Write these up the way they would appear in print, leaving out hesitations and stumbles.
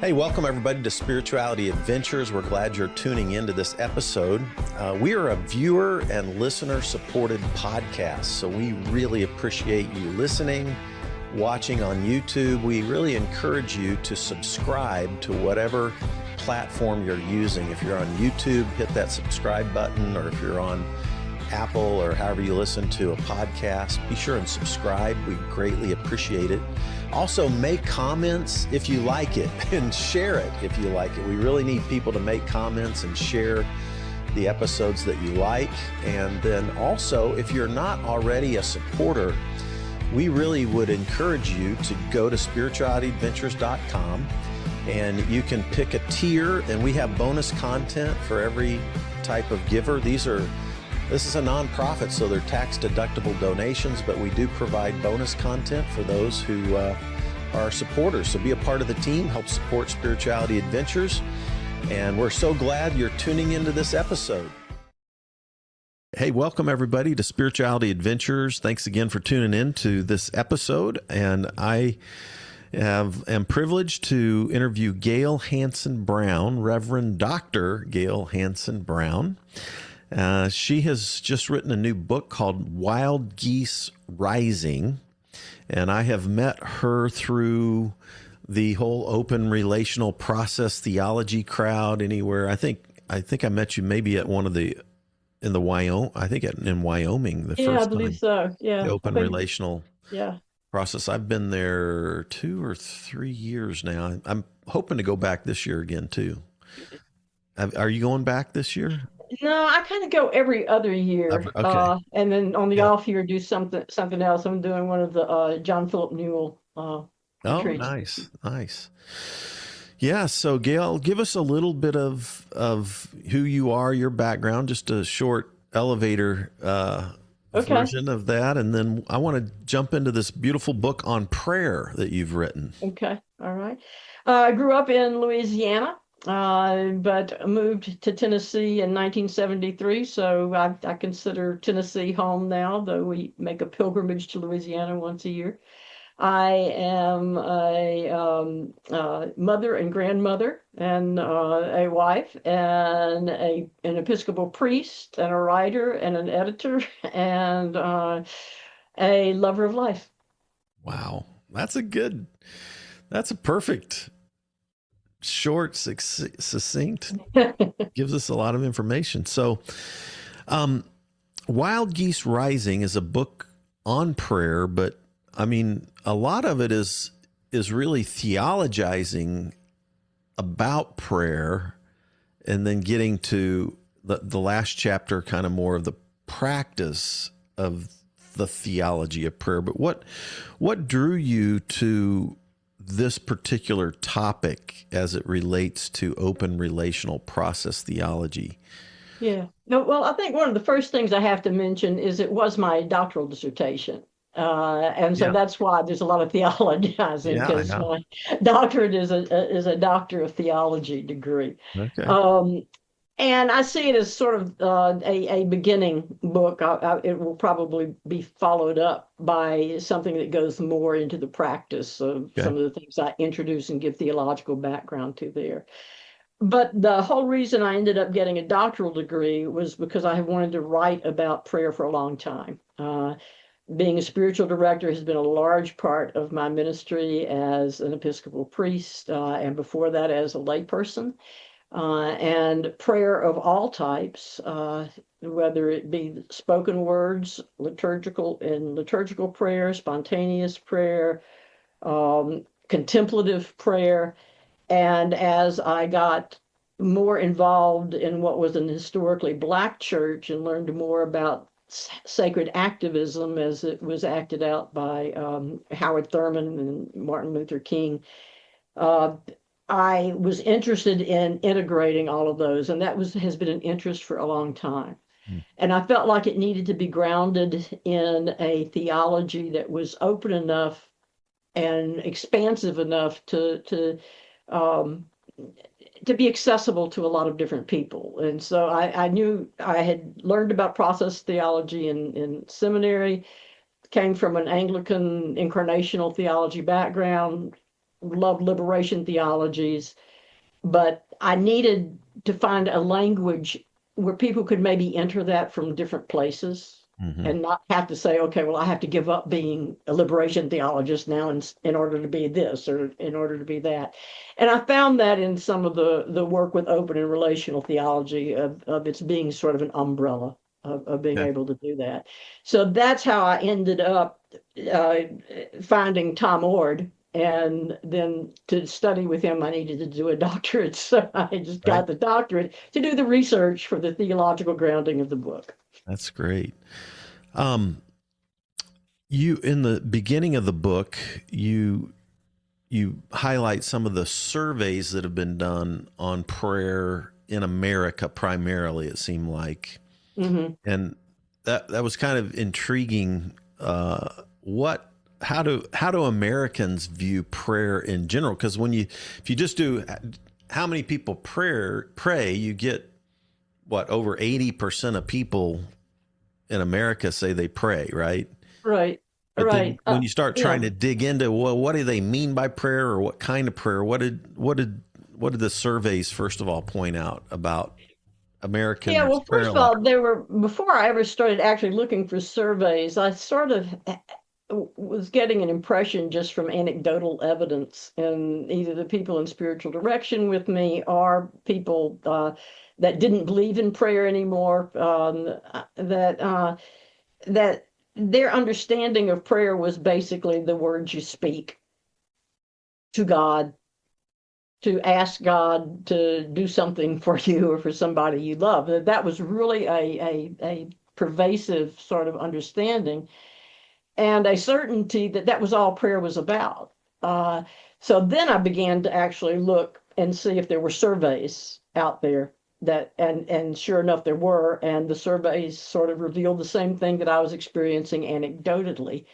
Hey, welcome everybody to Spirituality Adventures. We're glad you're tuning into this episode. We are a viewer and listener supported podcast, so we really appreciate you listening, watching on YouTube. We really encourage you to subscribe to whatever platform you're using. If you're on YouTube, hit that subscribe button, or if you're on Apple or however you listen to a podcast, be sure and subscribe. We greatly appreciate it. Also, make comments if you like it and share it if you like it. We really need people to make comments and share the episodes that you like. And then also, if you're not already a supporter, we really would encourage you to go to spiritualityadventures.com and you can pick a tier, and we have bonus content for every type of giver. This is a nonprofit, so they're tax-deductible donations, but we do provide bonus content for those who are supporters. So be a part of the team, help support Spirituality Adventures, and we're so glad you're tuning into this episode. Hey, welcome everybody to Spirituality Adventures. Thanks again for tuning in to this episode, and I am privileged to interview Gayle Hansen Browne, Reverend Dr. Gayle Hansen Browne. She has just written a new book called Wild Geese Rising, and I have met her through the whole open relational process theology crowd anywhere. I think I met you maybe at one of in Wyoming the first time. I believe so. Yeah. The open relational Yeah. process. I've been there 2 or 3 years now. I'm hoping to go back this year again too. Are you going back this year? No, I kind of go every other year, Okay. and then on the Yeah. off year do something else. I'm doing one of the John Philip Newell Oh, retreats. nice. Yeah. So Gayle, give us a little bit of who you are, your background, just a short elevator Okay. version of that, and then I want to jump into this beautiful book on prayer that you've written. Okay. All right. I grew up in Louisiana, but moved to Tennessee in 1973. So I consider Tennessee home now, though we make a pilgrimage to Louisiana once a year. I am a mother and grandmother, and a wife, and an Episcopal priest, and a writer, and an editor, and a lover of life. Wow, that's a perfect, short, succinct. Gives us a lot of information. So, Wild Geese Rising is a book on prayer, but I mean, a lot of it is really theologizing about prayer, and then getting to the last chapter, kind of more of the practice of the theology of prayer. But what drew you to this particular topic as it relates to open relational process theology? Yeah. No, well, I think one of the first things I have to mention is it was my doctoral dissertation. And so Yeah. that's why there's a lot of theologizing, Yeah, I because know. my doctorate is a doctor of theology degree. Okay. Um, and I see it as sort of a beginning book. It will probably be followed up by something that goes more into the practice of Okay. some of the things I introduce and give theological background to there. But the whole reason I ended up getting a doctoral degree was because I have wanted to write about prayer for a long time. Being a spiritual director has been a large part of my ministry as an Episcopal priest, and before that as a layperson. And prayer of all types, whether it be spoken words, liturgical prayer, spontaneous prayer, contemplative prayer. And as I got more involved in what was an historically Black church and learned more about sacred activism as it was acted out by Howard Thurman and Martin Luther King, I was interested in integrating all of those, and that has been an interest for a long time. Hmm. And I felt like it needed to be grounded in a theology that was open enough and expansive enough um, to be accessible to a lot of different people. And so I knew I had learned about process theology in seminary, came from an Anglican incarnational theology background, loved liberation theologies, but I needed to find a language where people could maybe enter that from different places Hmm. and not have to say, okay, well, I have to give up being a liberation theologist now in order to be this or in order to be that. And I found that in some of the work with open and relational theology of its being sort of an umbrella of being Okay. able to do that. So that's how I ended up uh, finding Tom Ord. And then to study with him, I needed to do a doctorate. So I just Right. got the doctorate to do the research for the theological grounding of the book. That's great. Um, you in the beginning of the book, you highlight some of the surveys that have been done on prayer in America primarily, it seemed like. Hmm. And that was kind of intriguing. What how do Americans view prayer in general? Because if you just do how many people pray, you get what, over 80% of people in America say they pray, right? Right, But then right. when you start Yeah. trying to dig into, well, what do they mean by prayer, or what kind of prayer? What did the surveys first of all point out about Yeah, Americans' well, prayer first of life? all, before I ever started actually looking for surveys, I sort of was getting an impression just from anecdotal evidence, and either the people in spiritual direction with me or people that didn't believe in prayer anymore, that their understanding of prayer was basically the words you speak to God, to ask God to do something for you or for somebody you love. That was really a pervasive sort of understanding and a certainty that that was all prayer was about. Uh, so then I began to actually look and see if there were surveys out there and sure enough there were, and the surveys sort of revealed the same thing that I was experiencing anecdotally.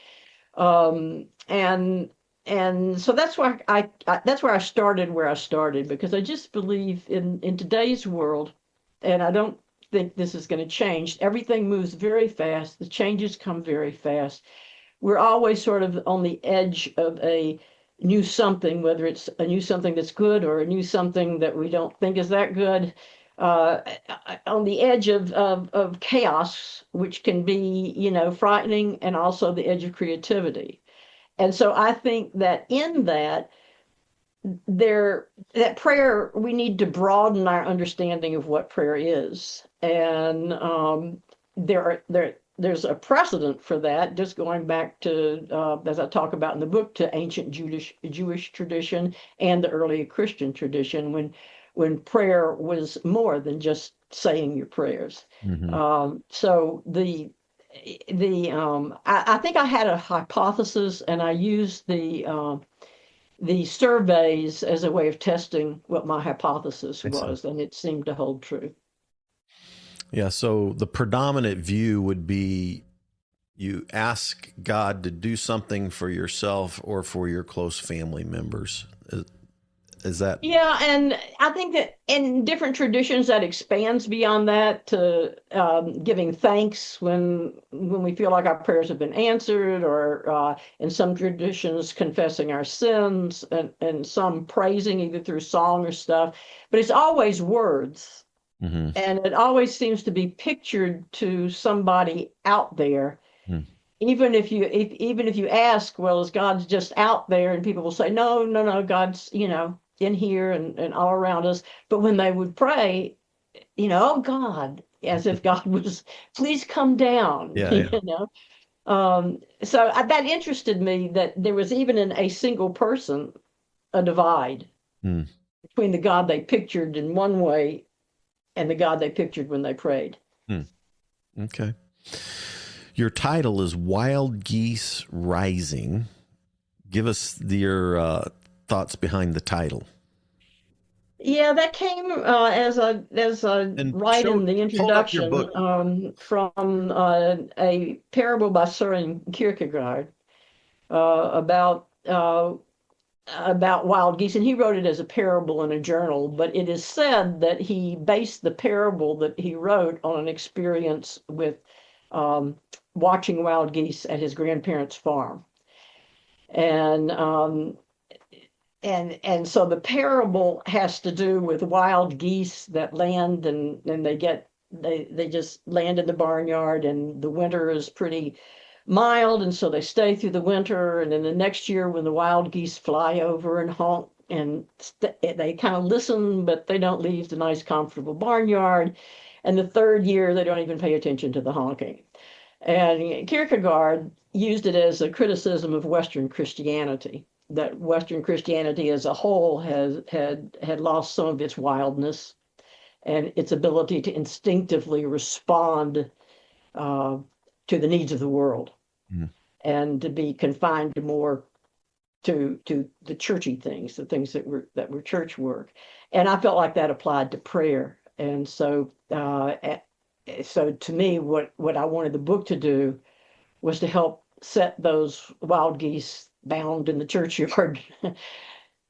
And so that's why that's where I started where I started, because I just believe in today's world, and I don't think this is going to change. Everything moves very fast. The changes come very fast. We're always sort of on the edge of a new something, whether it's a new something that's good or a new something that we don't think is that good. Uh, on the edge of chaos, which can be, frightening, and also the edge of creativity. And so I think that in that prayer, we need to broaden our understanding of what prayer is. And there's a precedent for that, just going back to, as I talk about in the book, to ancient Jewish tradition and the early Christian tradition, when prayer was more than just saying your prayers. Hmm. So I think I had a hypothesis, and I used the surveys as a way of testing what my hypothesis I see. was, and it seemed to hold true. Yeah. So the predominant view would be you ask God to do something for yourself or for your close family members. Is that? Yeah, and I think that in different traditions that expands beyond that to giving thanks when we feel like our prayers have been answered, or in some traditions confessing our sins, and some praising either through song or stuff. But it's always words, Hmm. and it always seems to be pictured to somebody out there. Even if you ask, well, is God just out there? And people will say, no, no, no, God's, in here and all around us. But when they would pray, oh God, as if God was, please come down, Yeah. Yeah. So that interested me, that there was, even in a single person, a divide Mm. between the God they pictured in one way and the God they pictured when they prayed. Mm. Okay. Your title is Wild Geese Rising. Give us your thoughts behind the title. Yeah, that came as I And write in the hold up your introduction, book. from a parable by Søren Kierkegaard, about wild geese, and he wrote it as a parable in a journal. But it is said that he based the parable that he wrote on an experience with um, watching wild geese at his grandparents' farm, and and so the parable has to do with wild geese that land, and they just land in the barnyard, and the winter is pretty mild, and so they stay through the winter, and then the next year when the wild geese fly over and honk, and they kind of listen, but they don't leave the nice comfortable barnyard, and the third year they don't even pay attention to the honking. And Kierkegaard used it as a criticism of Western Christianity, that Western Christianity as a whole had lost some of its wildness and its ability to instinctively respond to the needs of the world, and to be confined to more to the churchy things, the things that were church work. And I felt like that applied to prayer. And so so to me, what I wanted the book to do was to help set those wild geese bound in the churchyard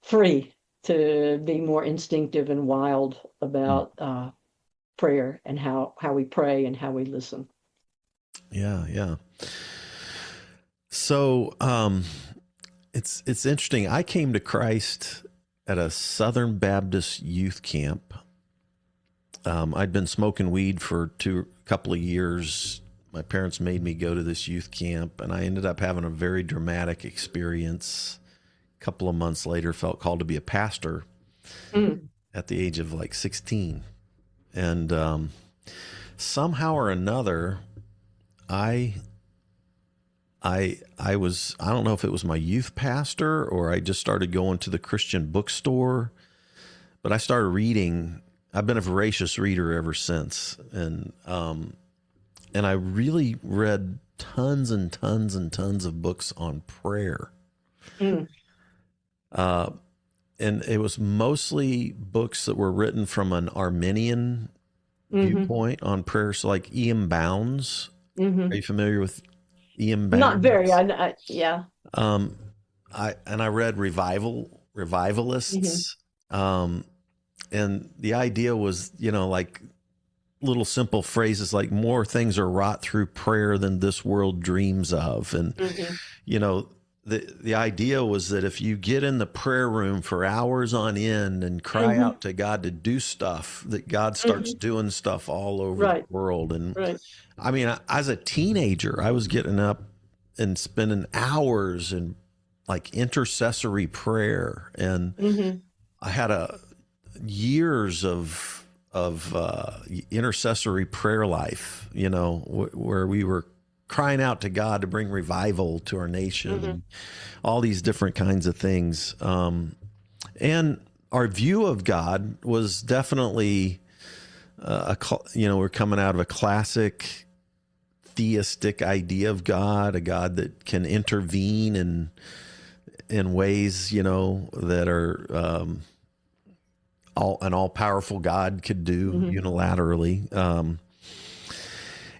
free, to be more instinctive and wild about prayer, and how we pray and how we listen. Yeah. So it's interesting. I came to Christ at a Southern Baptist youth camp. I'd been smoking weed for a couple of years. My parents made me go to this youth camp, and I ended up having a very dramatic experience. A couple of months later, felt called to be a pastor at the age of like 16. And somehow or another, I don't know if it was my youth pastor or I just started going to the Christian bookstore, but I started reading. I've been a voracious reader ever since. And I really read tons and tons and tons of books on prayer. And it was mostly books that were written from an Arminian viewpoint on prayer. So like E.M. Bounds. Are you familiar with E.M. Bounds? Not very. Yeah. I read revivalists. And the idea was, like little simple phrases like more things are wrought through prayer than this world dreams of. And, the idea was that if you get in the prayer room for hours on end and cry out to God to do stuff, that God starts doing stuff all over the world. And I mean, as a teenager, I was getting up and spending hours in like intercessory prayer. And I had years of intercessory prayer life, where we were crying out to God to bring revival to our nation, and all these different kinds of things. And our view of God was definitely, we're coming out of a classic theistic idea of God, a God that can intervene in ways, that are an all-powerful God could do unilaterally.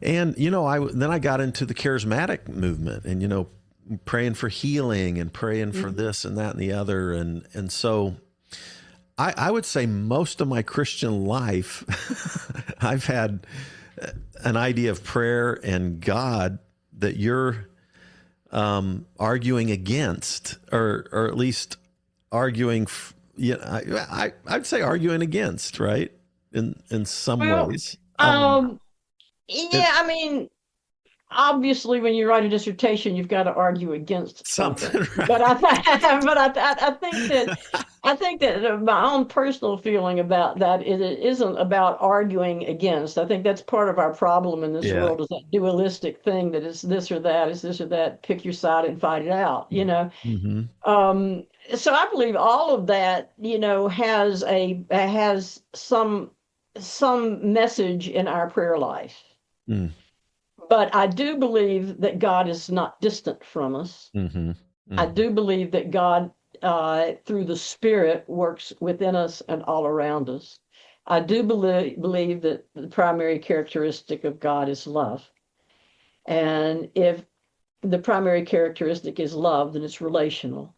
And, then I got into the charismatic movement and, praying for healing and praying for this and that and the other. And so I would say most of my Christian life, I've had an idea of prayer and God that you're arguing against, or at least arguing, I'd say arguing against, right? In some ways. Yeah, I mean, obviously, when you write a dissertation, you've got to argue against something. Right. But I think that my own personal feeling about that is it isn't about arguing against. I think that's part of our problem in this world, is that dualistic thing that is this or that, pick your side and fight it out, So I believe all of that, has some message in our prayer life. But I do believe that God is not distant from us. I do believe that God, through the Spirit, works within us and all around us. I do believe that the primary characteristic of God is love. And if the primary characteristic is love, then it's relational.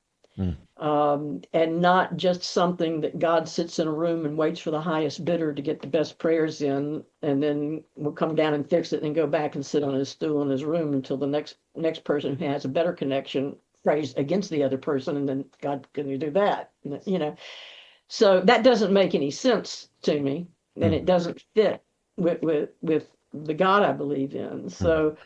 And not just something that God sits in a room and waits for the highest bidder to get the best prayers in, and then will come down and fix it and go back and sit on his stool in his room until the next person who has a better connection praise against the other person, and then God can do that, So that doesn't make any sense to me, and it doesn't fit with the God I believe in. So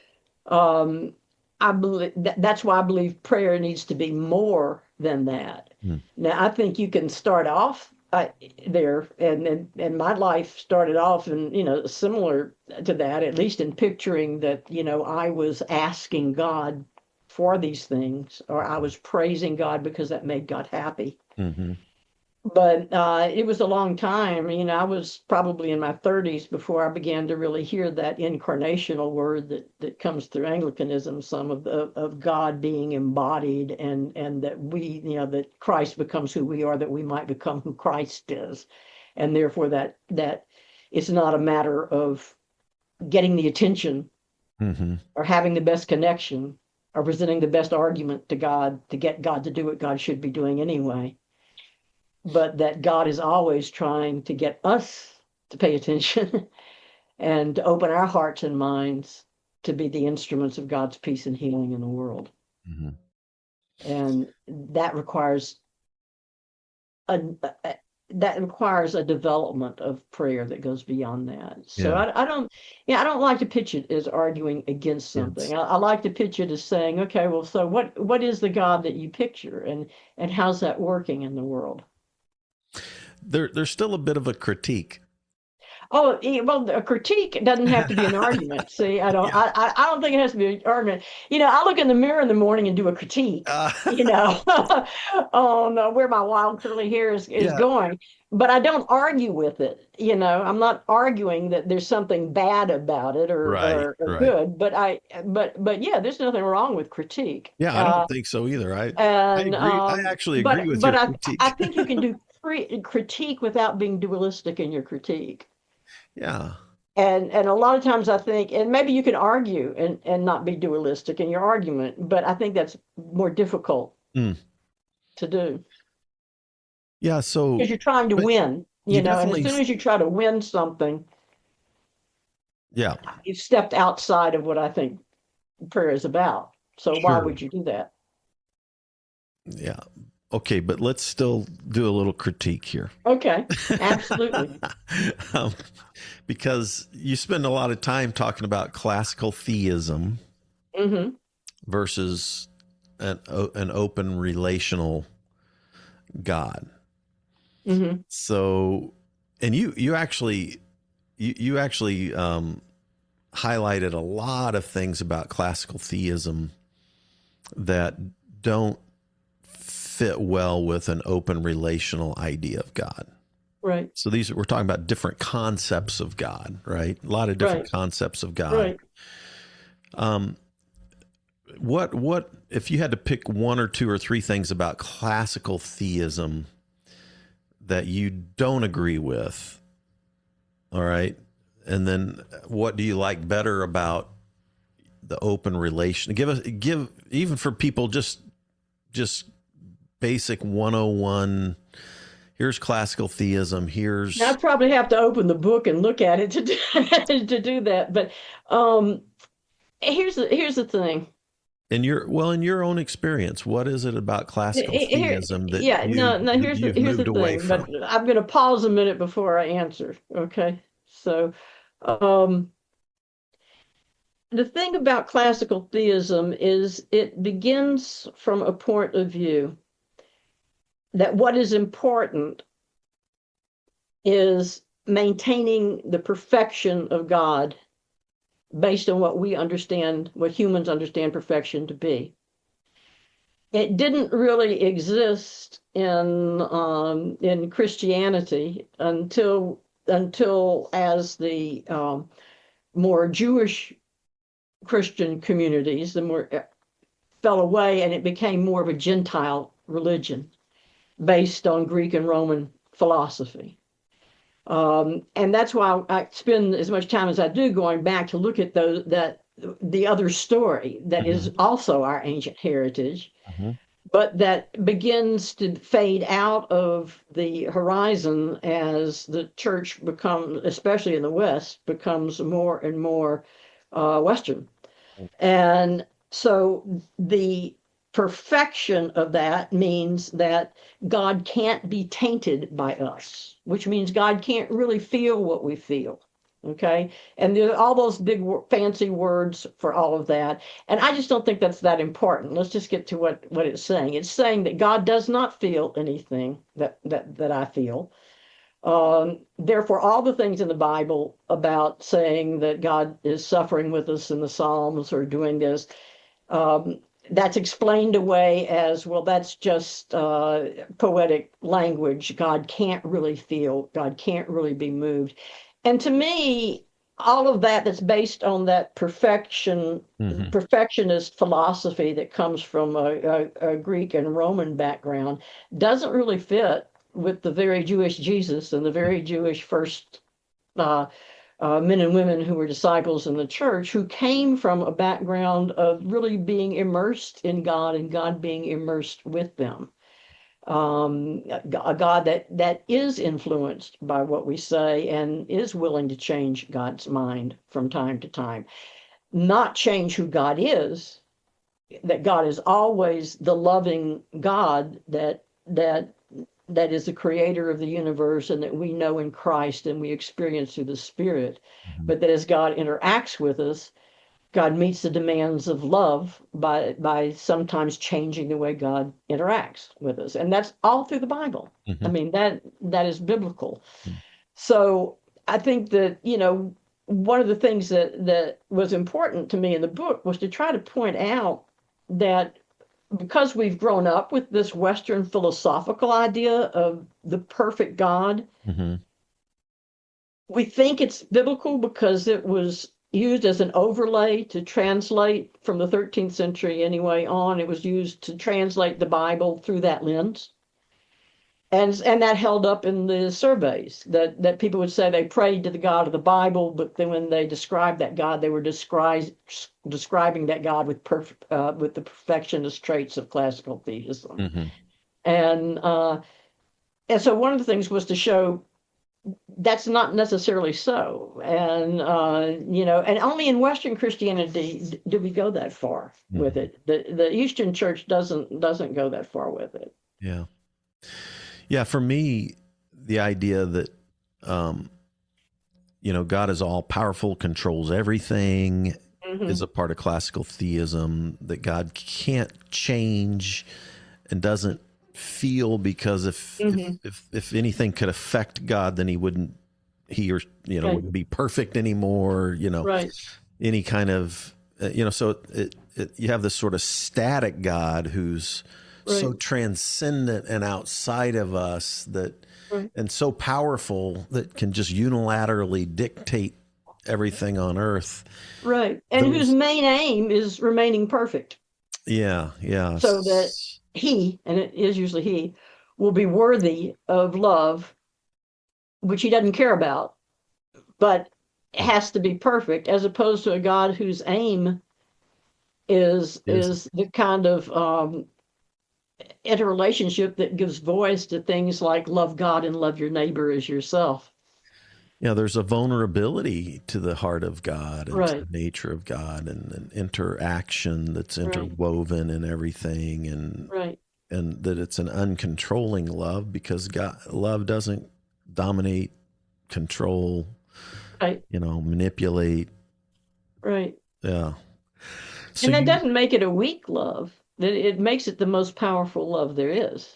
I believe that's why I believe prayer needs to be more than that. Now, I think you can start off there, and my life started off in similar to that, at least in picturing that I was asking God for these things, or I was praising God because that made God happy. But it was a long time. I was probably in my 30s before I began to really hear that incarnational word that comes through Anglicanism, some of God being embodied, and that that Christ becomes who we are, that we might become who Christ is, and therefore that it's not a matter of getting the attention or having the best connection or presenting the best argument to God to get God to do what God should be doing anyway, but that God is always trying to get us to pay attention and to open our hearts and minds to be the instruments of God's peace and healing in the world. And that requires a development of prayer that goes beyond that. So I don't like to pitch it as arguing against something. I like to pitch it as saying, okay, well, so what is the God that you picture, and how's that working in the world? There's still a bit of a critique. Oh, well, a critique doesn't have to be an argument. See, I don't think it has to be an argument. I look in the mirror in the morning and do a critique, on where my wild curly hair is going. But I don't argue with it. I'm not arguing that there's something bad about it or good. But yeah, there's nothing wrong with critique. Yeah, I don't think so either. I agree. I actually agree with your critique. I think you can do critique without being dualistic in your critique. Yeah. And a lot of times I think, and maybe you can argue and not be dualistic in your argument, but I think that's more difficult to do. Yeah. So because you're trying to win, and as soon as you try to win something, you've stepped outside of what I think prayer is about. So why would you do that? Yeah. Okay, but let's still do a little critique here. Okay, absolutely. Because you spend a lot of time talking about classical theism versus an open relational God. So, and you actually highlighted a lot of things about classical theism that don't fit well with an open relational idea of God. Right. So we're talking about different concepts of God, right? A lot of different concepts of God. Right. What if you had to pick one or two or three things about classical theism that you don't agree with? All right. And then what do you like better about the open relation? Give even for people just basic 101. Here's classical theism. I probably have to open the book and look at it to do that. But here's the thing. In your own experience, what is it about classical theism that here's the thing. But I'm going to pause a minute before I answer. Okay, so the thing about classical theism is it begins from a point of view that what is important is maintaining the perfection of God based on what we understand, what humans understand perfection to be. It didn't really exist in Christianity until as the more Jewish Christian communities, the more fell away, and it became more of a Gentile religion based on Greek and Roman philosophy. And that's why I spend as much time as I do going back to look at the other story that is also our ancient heritage, but that begins to fade out of the horizon as the church becomes, especially in the West, becomes more and more Western. And so the perfection of that means that God can't be tainted by us, which means God can't really feel what we feel. Okay. And there are all those big fancy words for all of that. And I just don't think that's that important. Let's just get to what it's saying. It's saying that God does not feel anything that I feel. Therefore, all the things in the Bible about saying that God is suffering with us in the Psalms or doing this, that's explained away as, well, that's just poetic language. God can't really feel, God can't really be moved. And to me, all of that's based on that perfectionist philosophy that comes from a Greek and Roman background doesn't really fit with the very Jewish Jesus and the very Jewish first men and women who were disciples in the church, who came from a background of really being immersed in God and God being immersed with them. A God that is influenced by what we say and is willing to change God's mind from time to time, not change who God is, that God is always the loving God that is the creator of the universe and that we know in Christ and we experience through the Spirit, but that as God interacts with us, God meets the demands of love by sometimes changing the way God interacts with us. And that's all through the Bible. I mean, that is biblical. So I think that, one of the things that was important to me in the book was to try to point out that because we've grown up with this Western philosophical idea of the perfect God, we think it's biblical because it was used as an overlay to translate from the 13th century anyway on. It was used to translate the Bible through that lens. And that held up in the surveys that people would say they prayed to the God of the Bible, but then when they described that God, they were describing that God with the perfectionist traits of classical theism. And so one of the things was to show that's not necessarily so. And, and only in Western Christianity do we go that far with it. The Eastern Church doesn't go that far with it. Yeah. Yeah. For me, the idea that, God is all powerful, controls everything, is a part of classical theism, that God can't change and doesn't feel, because if anything could affect God, then he wouldn't be perfect anymore, Right. any kind of, so you have this sort of static God who's so transcendent and outside of us and so powerful that can just unilaterally dictate everything on earth. Right. And whose main aim is remaining perfect. Yeah. Yeah. So that he, and it is usually he, will be worthy of love, which he doesn't care about, but it has to be perfect, as opposed to a God whose aim is the kind of interrelationship that gives voice to things like love God and love your neighbor as yourself. Yeah, there's a vulnerability to the heart of God and to Right. the nature of God, and an interaction that's interwoven in everything, and that it's an uncontrolling love, because love doesn't dominate, control, manipulate. Right. Yeah. So and that doesn't make it a weak love. It makes it the most powerful love there is.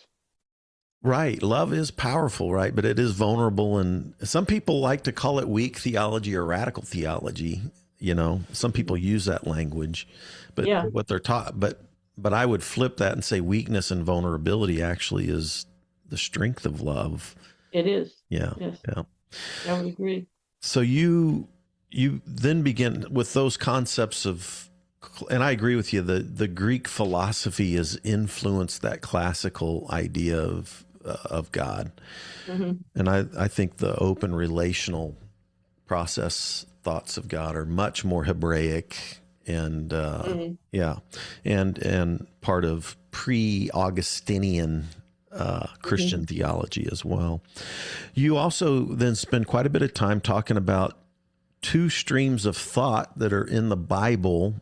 Right. Love is powerful, right? But it is vulnerable. And some people like to call it weak theology or radical theology. Some people use that language, but what they're taught, but I would flip that and say weakness and vulnerability actually is the strength of love. It is. Yeah. Yes. Yeah. I would agree. So you then begin with those concepts of, and I agree with you, the Greek philosophy has influenced that classical idea of God. And I think the open relational process thoughts of God are much more Hebraic and and part of pre-Augustinian Christian theology as well. You also then spend quite a bit of time talking about two streams of thought that are in the Bible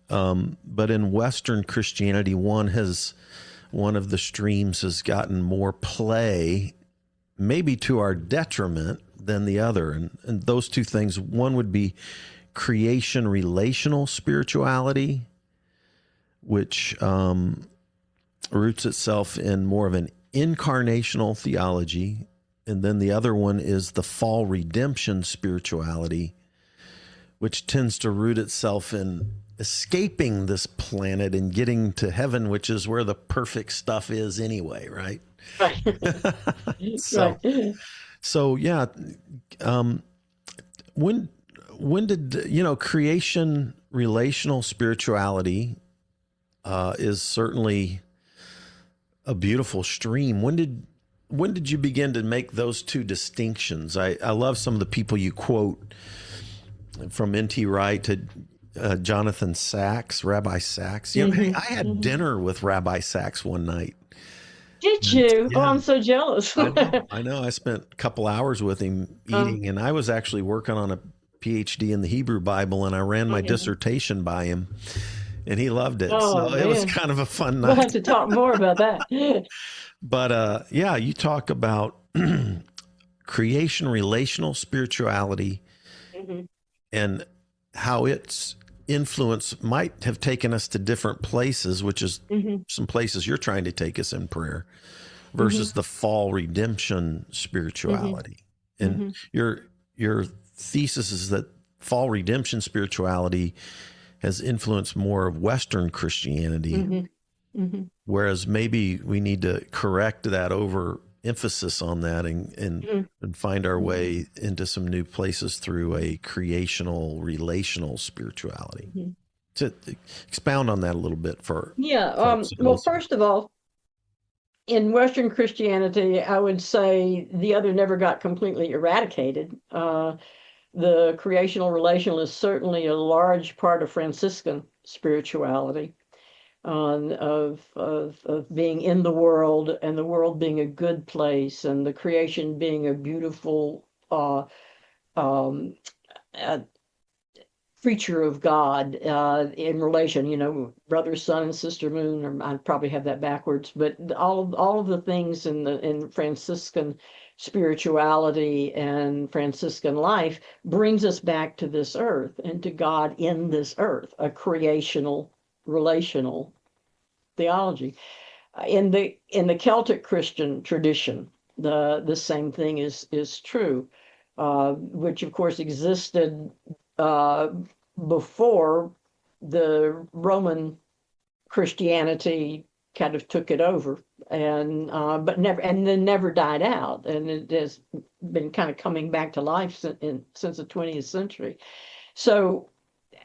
But in Western Christianity, one of the streams has gotten more play, maybe to our detriment than the other. And those two things, one would be creation relational spirituality, which roots itself in more of an incarnational theology. And then the other one is the fall redemption spirituality, which tends to root itself in escaping this planet and getting to heaven, which is where the perfect stuff is anyway, right? Right. So, Right. so yeah. When did creation relational spirituality is certainly a beautiful stream. When did you begin to make those two distinctions? I love some of the people you quote, from N.T. Wright to Jonathan Sacks, Rabbi Sacks. Hey, I had dinner with Rabbi Sacks one night. Did you? Yeah. Oh, I'm so jealous. I know. I spent a couple hours with him eating, and I was actually working on a PhD in the Hebrew Bible, and I ran my dissertation by him, and he loved it. Oh, so it was man. kind of a fun We'll have night. to talk more about that. But yeah, you talk about creation relational spirituality and how its influence might have taken us to different places, which is some places you're trying to take us in prayer, versus the fall redemption spirituality. And your thesis is that fall redemption spirituality has influenced more of Western Christianity, whereas maybe we need to correct that over emphasis on that and find our way into some new places through a creational relational spirituality. To expound on that a little bit for folks who well, listen. first of all, in Western Christianity, I would say the other never got completely eradicated. The creational relational is certainly a large part of Franciscan spirituality, of being in the world and the world being a good place and the creation being a beautiful creature of God, in relation, brother, sun, and sister moon, or I probably have that backwards, but all of the things in Franciscan spirituality and Franciscan life brings us back to this earth and to God in this earth, a creational, relational theology. In the Celtic Christian tradition, the same thing is true, which of course existed before the Roman Christianity kind of took it over, and but never died out, and it has been kind of coming back to life since the 20th century. So,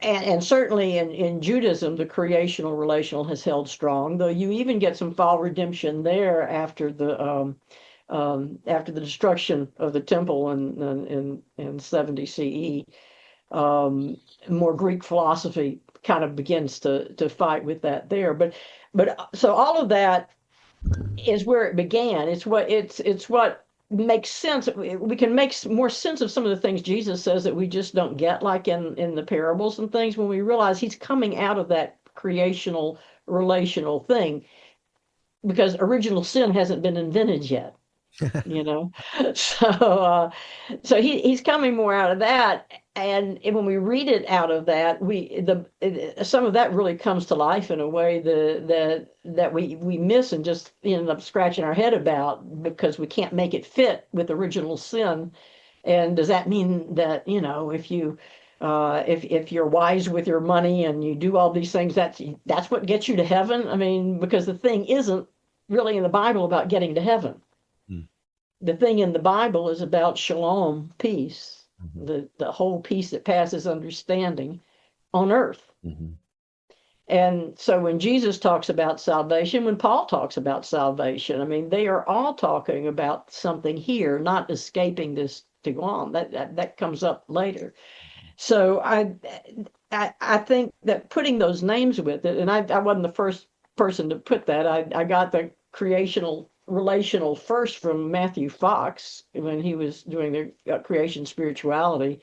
and certainly in Judaism, the creational relational has held strong, though you even get some fall redemption there after the destruction of the temple in 70 CE. More Greek philosophy kind of begins to fight with that there, but so all of that is where it began. It's what makes sense. We can make more sense of some of the things Jesus says that we just don't get, like in the parables and things, when we realize he's coming out of that creational relational thing, because original sin hasn't been invented yet. So he's coming more out of that, and when we read it out of that, some of that really comes to life in a way that we miss and just end up scratching our head about, because we can't make it fit with original sin. And does that mean that if you're wise with your money and you do all these things, that's what gets you to heaven? I mean, because the thing isn't really in the Bible about getting to heaven. The thing in the Bible is about shalom, peace, the whole peace that passes understanding on earth. And so when Jesus talks about salvation, when Paul talks about salvation, I mean, they are all talking about something here, not escaping this to go on. That comes up later. So I think that putting those names with it, and I wasn't the first person to put that. I got the creational relational first from Matthew Fox when he was doing the creation spirituality,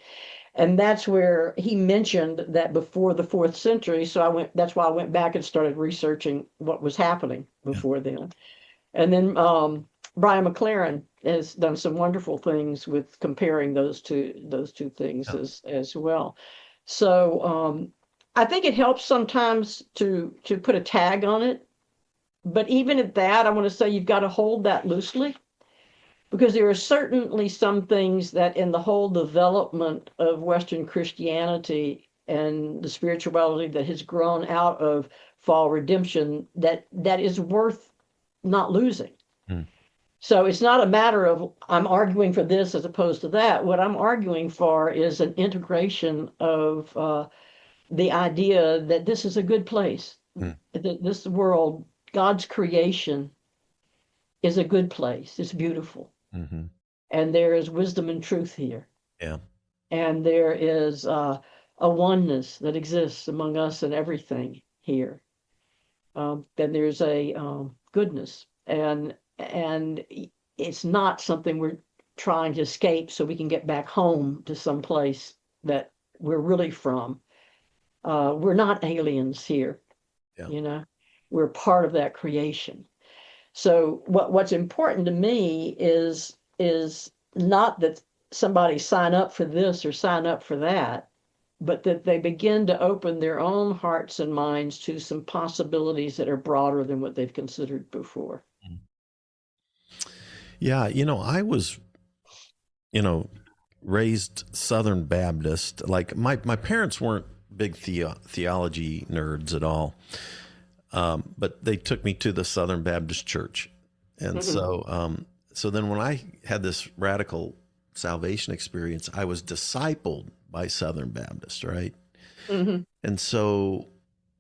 And that's where he mentioned that before the 4th century. So that's why I went back and started researching what was happening Yeah. before then. And then Brian McLaren has done some wonderful things with comparing those two things as well. So I think it helps sometimes to put a tag on it. But even at that, I want to say you've got to hold that loosely, because there are certainly some things that in the whole development of Western Christianity and the spirituality that has grown out of fall redemption that is worth not losing. So it's not a matter of I'm arguing for this as opposed to that. What I'm arguing for is an integration of the idea that this is a good place, that this world, God's creation, is a good place. It's beautiful. And there is wisdom and truth here. Yeah. And there is a oneness that exists among us and everything here. Then there's a goodness. And it's not something we're trying to escape so we can get back home to some place that we're really from. We're not aliens here. Yeah. We're part of that creation. So what's important to me is not that somebody sign up for this or sign up for that, but that they begin to open their own hearts and minds to some possibilities that are broader than what they've considered before. Yeah, I was, raised Southern Baptist. Like my parents weren't big theology nerds at all, but they took me to the Southern Baptist Church, and so then when I had this radical salvation experience, I was discipled by Southern Baptist, right? And so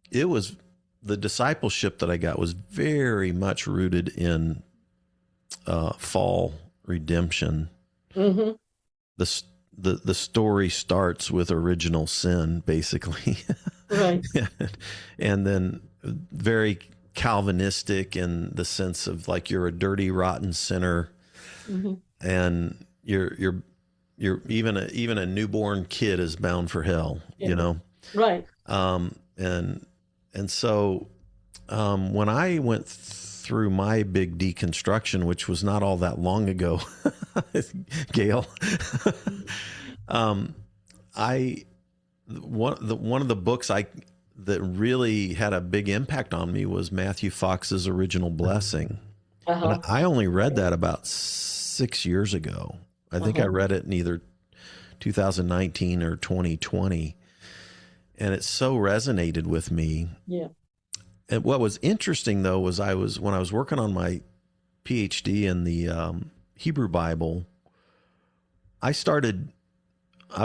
it was the discipleship that I got was very much rooted in fall redemption. The story starts with original sin, basically, right? And then very Calvinistic in the sense of like you're a dirty, rotten sinner, and you're even a newborn kid is bound for hell, right? And so when I went through my big deconstruction, which was not all that long ago, Gayle, one of the books that really had a big impact on me was Matthew Fox's Original Blessing. And I only read that about 6 years ago. I think I read it in either 2019 or 2020, and it so resonated with me. Yeah. And what was interesting though was when I was working on my PhD in the Hebrew Bible, I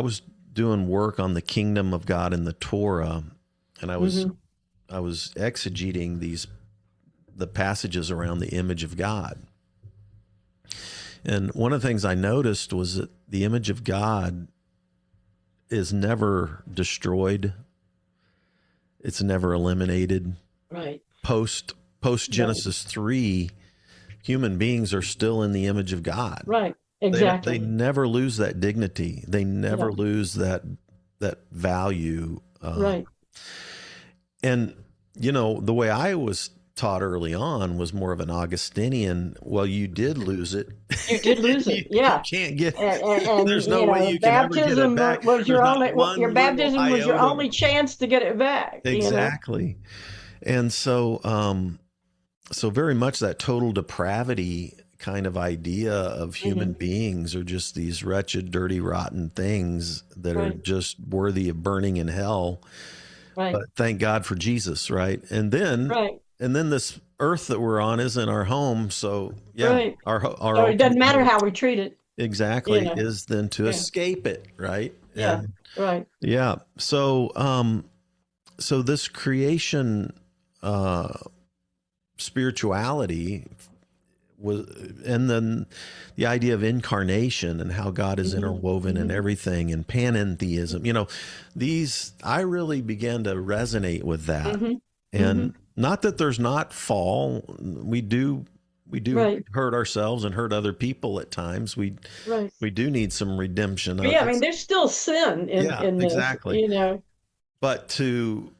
was doing work on the kingdom of God in the Torah, and I was exegeting the passages around the image of God. And one of the things I noticed was that the image of God is never destroyed. It's never eliminated. Right. Post Genesis 3, human beings are still in the image of God. Right. Exactly. They never lose that dignity. They never lose that value. Right. And the way I was taught early on was more of an Augustinian. Well, you did lose it. You did lose it. Yeah. You can't get. And there's no way you can ever get it back. Your baptism was your only chance to get it back. Exactly. And so very much that total depravity kind of idea of human beings are just these wretched, dirty, rotten things that are just worthy of burning in hell. Right. But thank God for Jesus, right? And then this earth that we're on isn't our home, so so it doesn't matter how we treat it. Exactly, is then to escape it, right? Yeah. Right. Yeah. So so this creation spirituality was, and then the idea of incarnation and how God is interwoven in everything, and panentheism, I really began to resonate with that. And not that there's not fall. We do we do right, hurt ourselves and hurt other people at times. right. We do need some redemption. But yeah, I mean, It's there's still sin yeah, in this, exactly. But to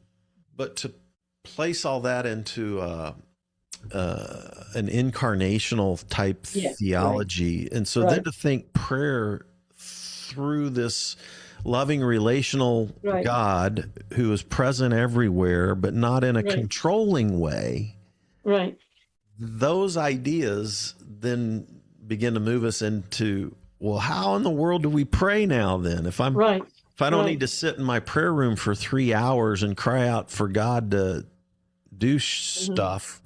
place all that into an incarnational type Yeah, right, theology, and so then right, to think prayer through this loving relational right, God who is present everywhere, but not in a right, controlling way. right, Those ideas then begin to move us into, well, how in the world do we pray now then? right, If I don't need right, to sit in my prayer room for 3 hours and cry out for God to do mhm, stuff,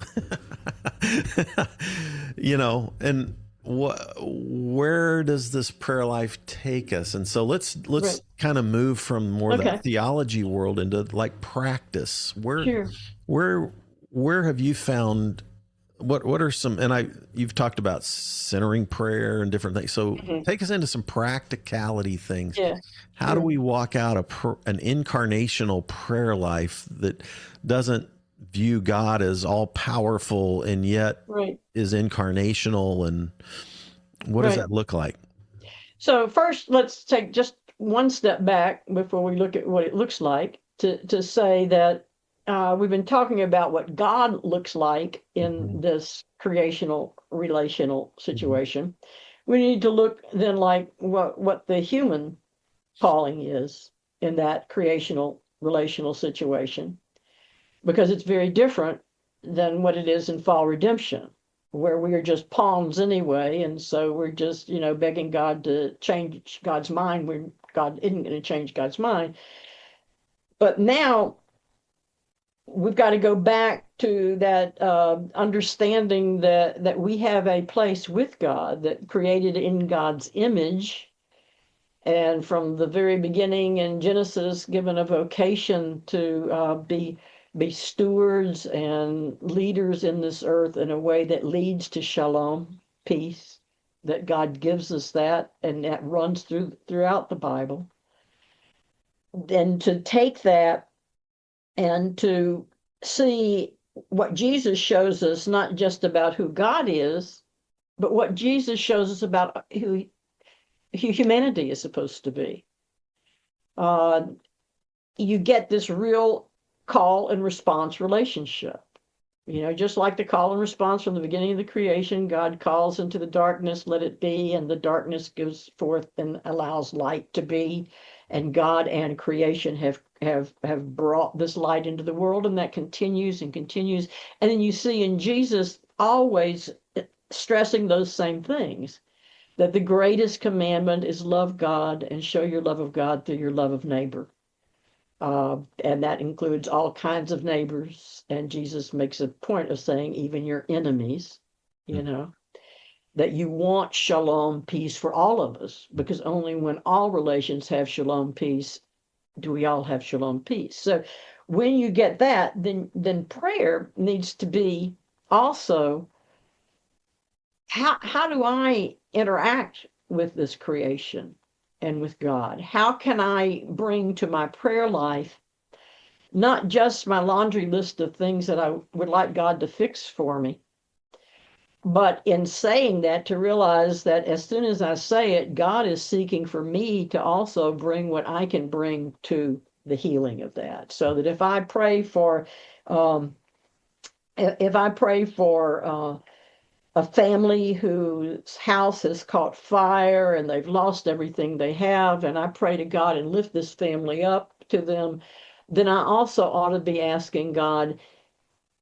and where does this prayer life take us? And so let's right. kind of move from more that Okay, theology world into like practice. sure. Where where have you found what are some, and you've talked about centering prayer and different things. So Mhm. take us into some practicality things. Yeah, How do sure. we walk out an incarnational prayer life that doesn't view God as all powerful and yet Right, is incarnational? And what does right. that look like? So first, let's take just one step back before we look at what it looks like to say that we've been talking about what God looks like in Mhm. this creational relational Mhm. situation. We need to look then like what the human calling is in that creational relational situation, because it's very different than what it is in fall redemption, where we are just pawns anyway, and so we're just begging God to change God's mind when God isn't going to change God's mind. But now we've got to go back to that understanding that we have a place with God, that created in God's image, and from the very beginning in Genesis, given a vocation to be stewards and leaders in this earth in a way that leads to shalom, peace. That God gives us that, and that runs throughout the Bible. Then to take that and to see what Jesus shows us, not just about who God is, but what Jesus shows us about who humanity is supposed to be. Uh, you get this real call and response relationship. Just like the call and response from the beginning of the creation, God calls into the darkness, let it be, and the darkness gives forth and allows light to be. And God and creation have brought this light into the world, and that continues and continues. And then you see in Jesus always stressing those same things, that the greatest commandment is love God and show your love of God through your love of neighbor. And that includes all kinds of neighbors. And Jesus makes a point of saying, even your enemies, you know, that you want shalom, peace for all of us, because only when all relations have shalom, peace, do we all have shalom, peace. So when you get that, then prayer needs to be also, how do I interact with this creation and with God? How can I bring to my prayer life not just my laundry list of things that I would like God to fix for me, but in saying that, to realize that as soon as I say it, God is seeking for me to also bring what I can bring to the healing of that. So that if I pray for, um, a family whose house has caught fire and they've lost everything they have, and I pray to God and lift this family up to them, then I also ought to be asking God,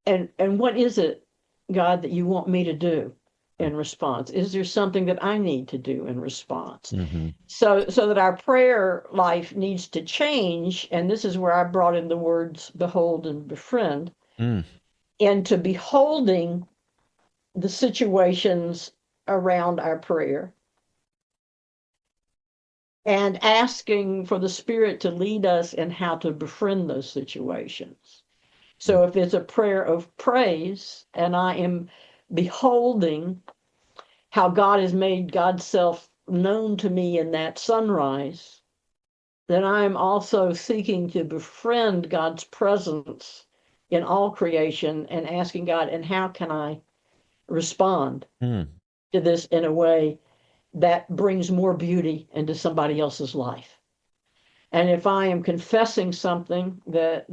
and what is it, God, that you want me to do in response? Is there something that I need to do in response? Mm-hmm. So that our prayer life needs to change, and this is where I brought in the words behold and befriend, Mm. into beholding the situations around our prayer and asking for the Spirit to lead us in how to befriend those situations. So if it's a prayer of praise and I am beholding how God has made God's self known to me in that sunrise, then I'm also seeking to befriend God's presence in all creation and asking God, and how can I respond Mm. to this in a way that brings more beauty into somebody else's life. And if I am confessing something that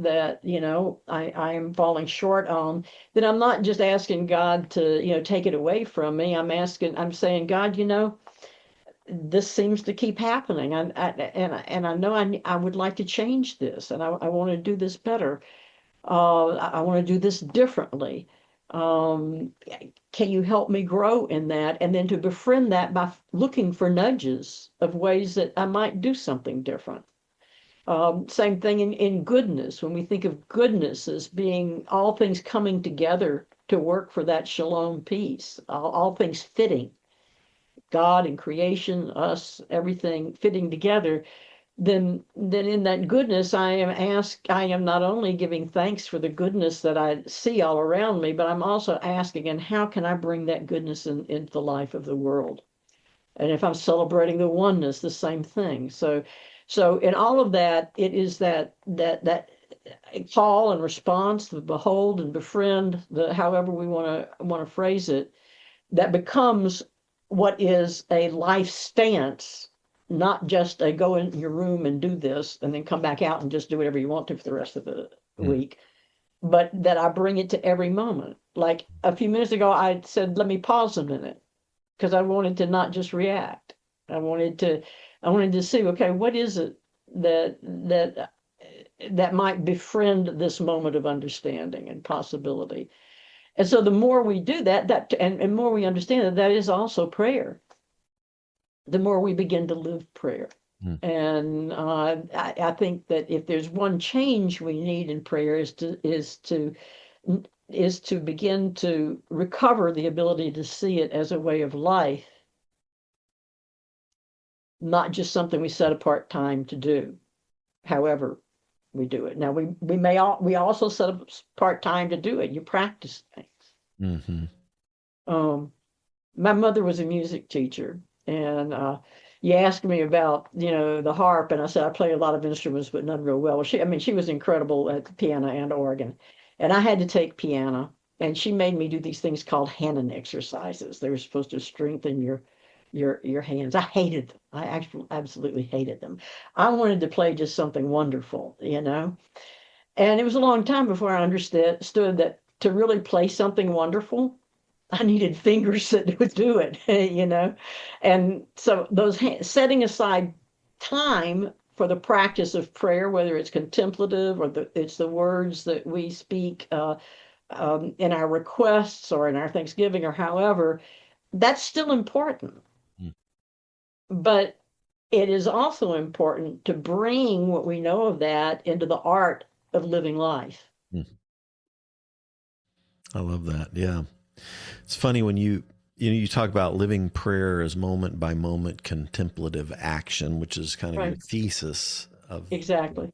I am falling short on, then I'm not just asking God to take it away from me. I'm saying, God, this seems to keep happening, and I know I would like to change this, and I want to do this better. I want to do this differently. Um, can you help me grow in that? And then to befriend that by looking for nudges of ways that I might do something different. Same thing in goodness. When we think of goodness as being all things coming together to work for that shalom peace, all things fitting, God and creation, us, everything fitting together, then in that goodness I am not only giving thanks for the goodness that I see all around me, but I'm also asking, and how can I bring that goodness into the life of the world? And if I'm celebrating the oneness, the same thing. So in all of that, it is that call and response, the behold and befriend, the however we want to phrase it, that becomes what is a life stance, not just a go in your room and do this and then come back out and just do whatever you want to for the rest of the week, but that I bring it to every moment. Like a few minutes ago, I said, let me pause a minute because I wanted to not just react. I wanted to see, okay, what is it that might befriend this moment of understanding and possibility. And so the more we do and more we understand that is also prayer, the more we begin to live prayer. Mm. And I think that if there's one change we need in prayer is to begin to recover the ability to see it as a way of life, not just something we set apart time to do. However, we do it. Now we also set apart time to do it. You practice things. Mm-hmm. My mother was a music teacher, and you asked me about the harp, and I said I play a lot of instruments, but none real well. She was incredible at the piano and organ, and I had to take piano, and she made me do these things called Hannon exercises. They were supposed to strengthen your hands. I hated them. I actually absolutely hated them. I wanted to play just something wonderful, And it was a long time before I understood that to really play something wonderful, I needed fingers that would do it, And so setting aside time for the practice of prayer, whether it's contemplative or it's the words that we speak in our requests or in our Thanksgiving or however, that's still important. Mm. But it is also important to bring what we know of that into the art of living life. Mm. I love that. Yeah. It's funny when you talk about living prayer as moment by moment contemplative action, which is kind of Right. your thesis of Exactly.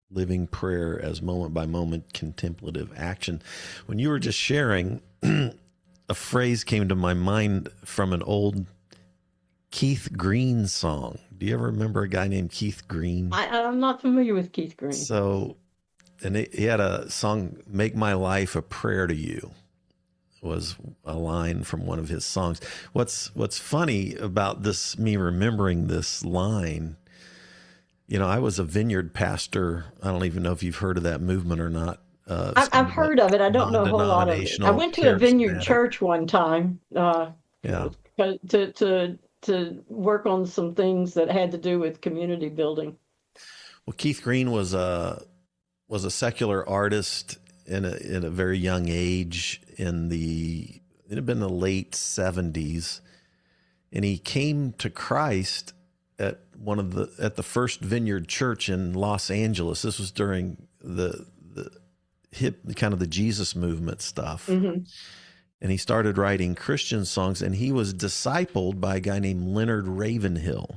living prayer as moment by moment contemplative action. When you were just sharing, a phrase came to my mind from an old Keith Green song. Do you ever remember a guy named Keith Green? I'm not familiar with Keith Green. So, and he had a song, "Make My Life a Prayer to You," was a line from one of his songs. What's funny about this, me remembering this line, I was a vineyard pastor. I don't even know if you've heard of that movement or not. I've heard of it. I don't know a whole lot of it. I went to a vineyard church one time. Yeah. To work on some things that had to do with community building. Well, Keith Green was a secular artist in a very young age. It had been the late 70s, and he came to Christ at the First Vineyard Church in Los Angeles. This was during the hip kind of the Jesus movement stuff. Mm-hmm. And he started writing Christian songs, and he was discipled by a guy named Leonard Ravenhill.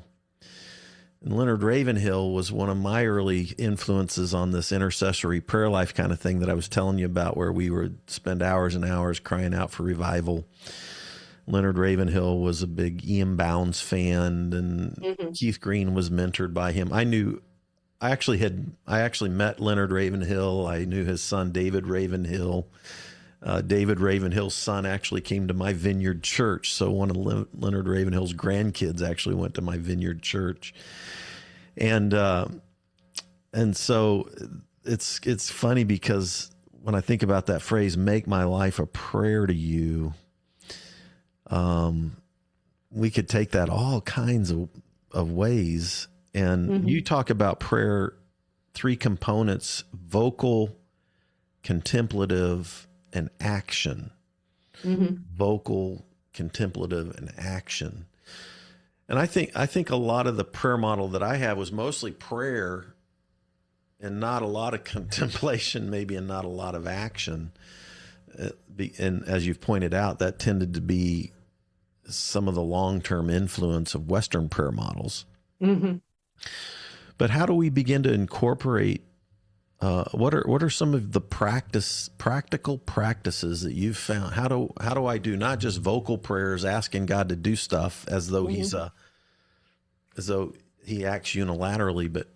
And Leonard Ravenhill was one of my early influences on this intercessory prayer life kind of thing that I was telling you about, where we would spend hours and hours crying out for revival. Leonard Ravenhill was a big Ian Bounds fan, and Mm-hmm. Keith Green was mentored by him. I actually met Leonard Ravenhill. I knew his son, David Ravenhill. David Ravenhill's son actually came to my Vineyard Church. So one of Leonard Ravenhill's grandkids actually went to my Vineyard Church. And so it's funny because when I think about that phrase, make my life a prayer to you, we could take that all kinds of ways. And you talk about prayer, 3 components: vocal, contemplative, and action. Vocal, contemplative, and action. And I think a lot of the prayer model that I have was mostly prayer and not a lot of contemplation, maybe, and not a lot of action. And as you've pointed out, that tended to be some of the long-term influence of Western prayer models. But how do we begin to incorporate what are some of the practical practices that you've found? How do I do not just vocal prayers, asking God to do stuff as though he acts unilaterally, but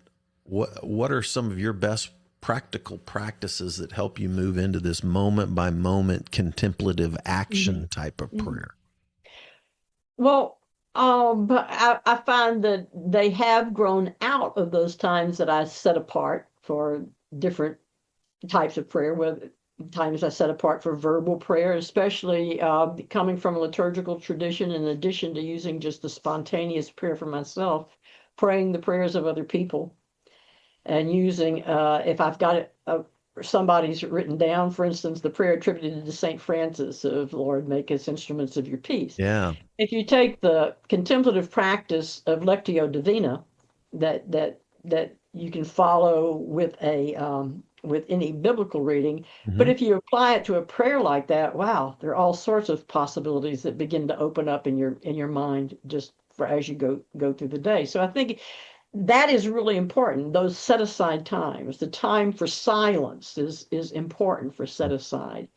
what are some of your best practical practices that help you move into this moment by moment contemplative action type of prayer? Well, but I find that they have grown out of those times that I set apart for different types of prayer, whether times I set apart for verbal prayer, especially coming from a liturgical tradition, in addition to using just the spontaneous prayer for myself, praying the prayers of other people, and using, if I've got it, somebody's written down, for instance, the prayer attributed to St. Francis of Lord, make us instruments of your peace. Yeah. If you take the contemplative practice of Lectio Divina that you can follow with with any biblical reading, but if you apply it to a prayer like that, wow, there are all sorts of possibilities that begin to open up in your mind just for as you go through the day. So I think that is really important. Those set aside times, the time for silence is important for set aside.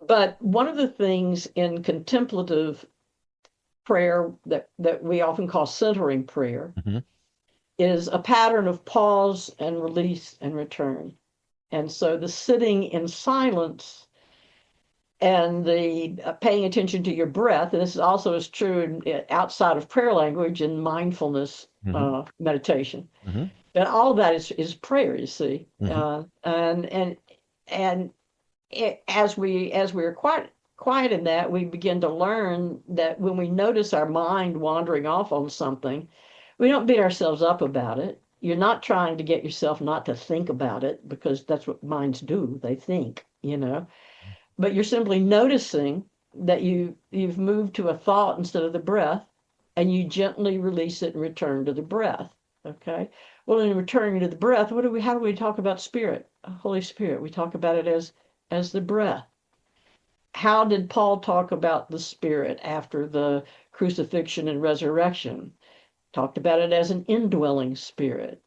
But one of the things in contemplative prayer that we often call centering prayer is a pattern of pause and release and return. And so the sitting in silence and the paying attention to your breath, and this also is true outside of prayer language and mindfulness meditation. And all of that is prayer, you see. And as we're quiet in that, we begin to learn that when we notice our mind wandering off on something, we don't beat ourselves up about it. You're not trying to get yourself not to think about it, because that's what minds do. They think, but you're simply noticing that you've moved to a thought instead of the breath, and you gently release it and return to the breath. Okay. Well, in returning to the breath, how do we talk about Spirit, Holy Spirit? We talk about it as the breath. How did Paul talk about the Spirit after the crucifixion and resurrection? Talked about it as an indwelling Spirit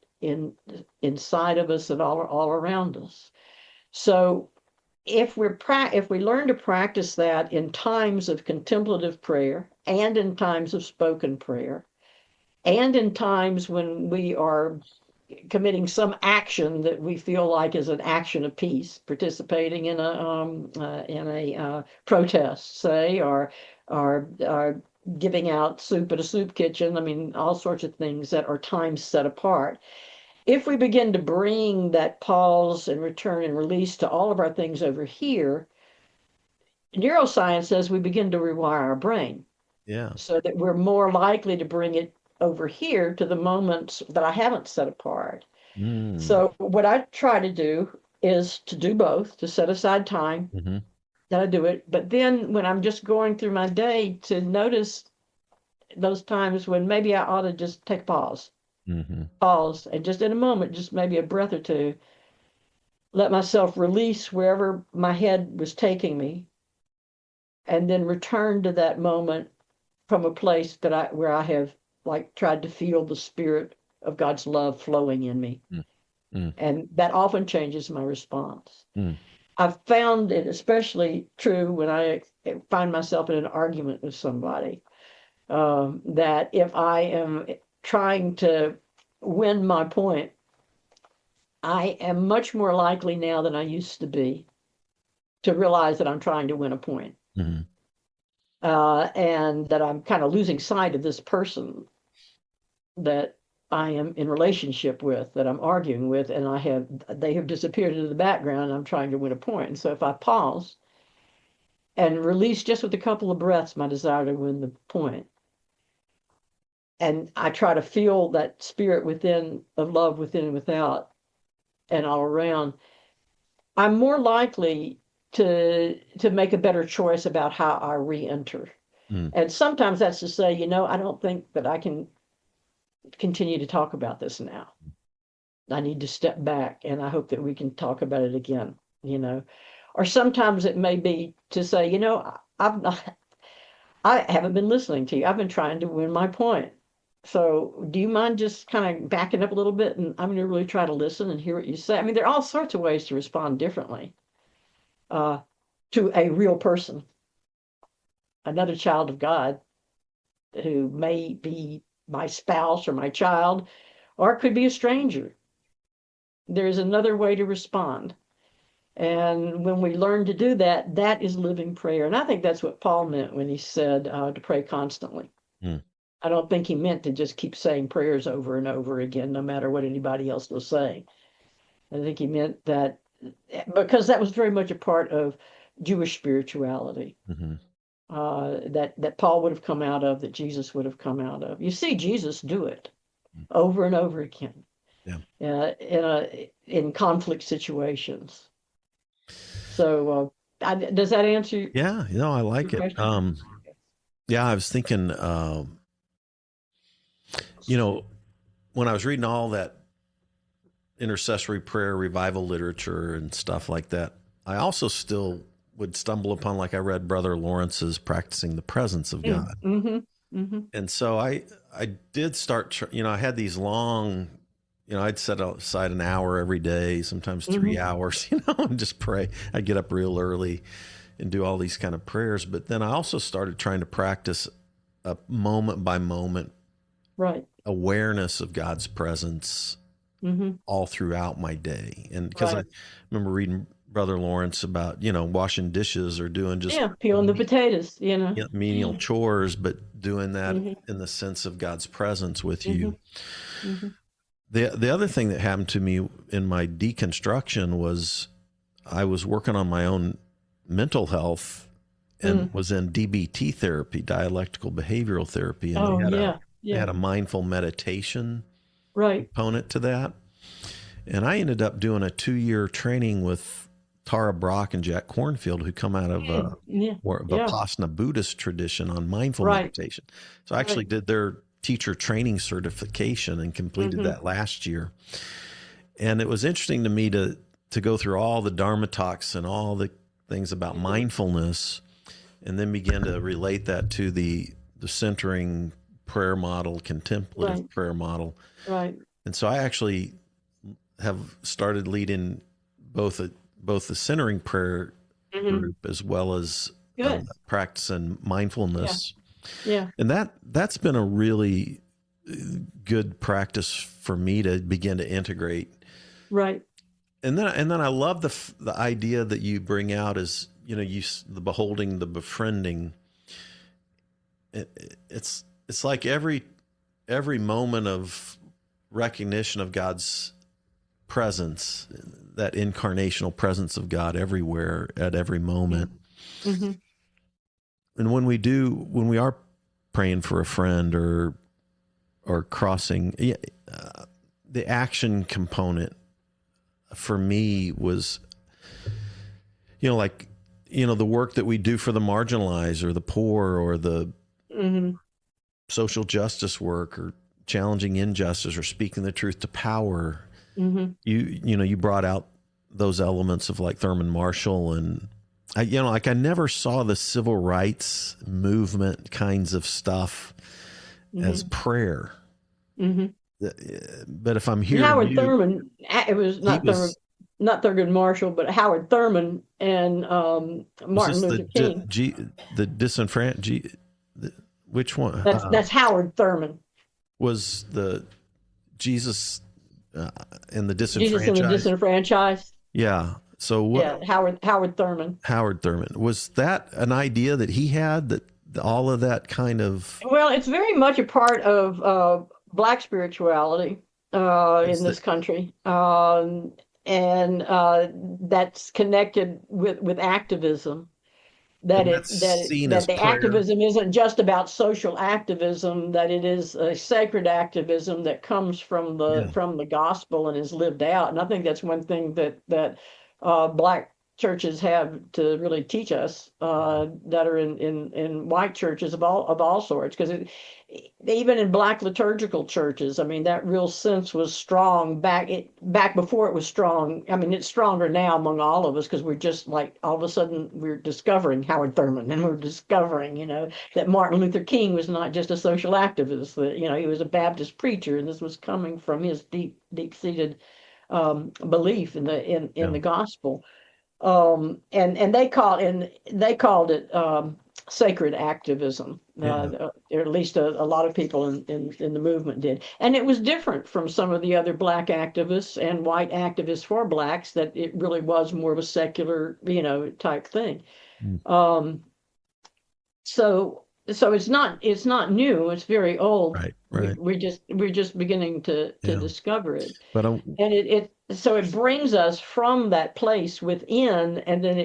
inside of us and all around us. So if we learn to practice that in times of contemplative prayer and in times of spoken prayer and in times when we are committing some action that we feel like is an action of peace, participating in a protest, say, or giving out soup at a soup kitchen. I mean, all sorts of things that are times set apart. If we begin to bring that pause and return and release to all of our things over here, neuroscience says we begin to rewire our brain. Yeah. So that we're more likely to bring it over here to the moments that I haven't set apart. So what I try to do is to do both, to set aside time that I do it, but then when I'm just going through my day, to notice those times when maybe I ought to just take a pause. Pause, and just in a moment, just maybe a breath or two, let myself release wherever my head was taking me, and then return to that moment from a place where I have tried to feel the Spirit of God's love flowing in me. And that often changes my response. I've found it especially true when I find myself in an argument with somebody, that if I am trying to win my point, I am much more likely now than I used to be to realize that I'm trying to win a point. Mm-hmm. And that I'm kind of losing sight of this person that I am in relationship with, that I'm arguing with, and they have disappeared into the background, and I'm trying to win a point. And so if I pause and release just with a couple of breaths my desire to win the point, and I try to feel that spirit within, of love within and without and all around, I'm more likely to make a better choice about how I re-enter. And sometimes that's to say, I don't think that I can continue to talk about this now. I need to step back, and I hope that we can talk about it again, Or sometimes it may be to say, I haven't been listening to you. I've been trying to win my point. So do you mind just kind of backing up a little bit, and I'm going to really try to listen and hear what you say? I mean, there are all sorts of ways to respond differently to a real person, another child of God who may be my spouse or my child, or it could be a stranger. There's another way to respond. And when we learn to do that, that is living prayer. And I think that's what Paul meant when he said to pray constantly. I don't think he meant to just keep saying prayers over and over again, no matter what anybody else was saying. I think he meant that because that was very much a part of Jewish spirituality. That Paul would have come out of, that Jesus would have come out of. You see Jesus do it over and over again in conflict situations. So does that answer? Yeah, I like it. I was thinking, when I was reading all that intercessory prayer revival literature and stuff like that, I also still would stumble upon, like I read Brother Lawrence's Practicing the Presence of God. And so I did start, I had these long, I'd set aside an hour every day, sometimes 3 hours, and just pray. I'd get up real early and do all these kind of prayers. But then I also started trying to practice a moment by moment awareness of God's presence all throughout my day. And because I remember reading Brother Lawrence about, washing dishes or doing just peeling the potatoes, menial chores, but doing that in the sense of God's presence with you. The other thing that happened to me in my deconstruction was I was working on my own mental health and was in DBT therapy, dialectical behavioral therapy, and they had a mindful meditation component to that. And I ended up doing a 2-year training with Tara Brach and Jack Kornfield, who come out of Vipassana Buddhist tradition on mindful meditation. So I actually did their teacher training certification and completed that last year. And it was interesting to me to go through all the Dharma talks and all the things about mindfulness, and then begin to relate that to the centering prayer model, contemplative prayer model. And so I actually have started leading both the centering prayer group as well as practicing mindfulness. And that's been a really good practice for me to begin to integrate. And then I love the idea that you bring out is, the beholding, the befriending. It's like every moment of recognition of God's presence, that incarnational presence of God everywhere at every moment. And when we are praying for a friend or crossing, the action component for me was, the work that we do for the marginalized or the poor or the social justice work or challenging injustice or speaking the truth to power. You brought out those elements of like Thurman Marshall, and I never saw the civil rights movement kinds of stuff as prayer. But if I'm hearing Howard Thurman, it was not Thurgood Marshall, but Howard Thurman and Martin Luther King. The disenfranchised. Which one? That's Howard Thurman. Was the Jesus and the disenfranchised? Jesus and the disenfranchised. Yeah. So what? Yeah, Howard Thurman. Howard Thurman, was that an idea that he had, that all of that kind of Well, it's very much a part of Black spirituality in is this that country, and that's connected with activism. and that's seen as That the prayer? activism isn't just about social activism, that it is a sacred activism that comes Yeah. from the gospel and is lived out. And I think that's one thing that Black churches have to really teach us that are in white churches of all sorts, because even in Black liturgical churches, I mean, that real sense was strong back before it was strong. I mean, it's stronger now among all of us, because we're just like, all of a sudden we're discovering Howard Thurman, and we're discovering, that Martin Luther King was not just a social activist, that, he was a Baptist preacher, and this was coming from his deep-seated belief in Yeah. the gospel. And they called it sacred activism, Yeah. or at least a lot of people in the movement did. And it was different from some of the other Black activists and white activists for Blacks, that it really was more of a secular, type thing. Mm. Um, so it's not new. It's very old. Right. Right. We're just beginning to Yeah. discover it. But And so it brings us from that place within, and then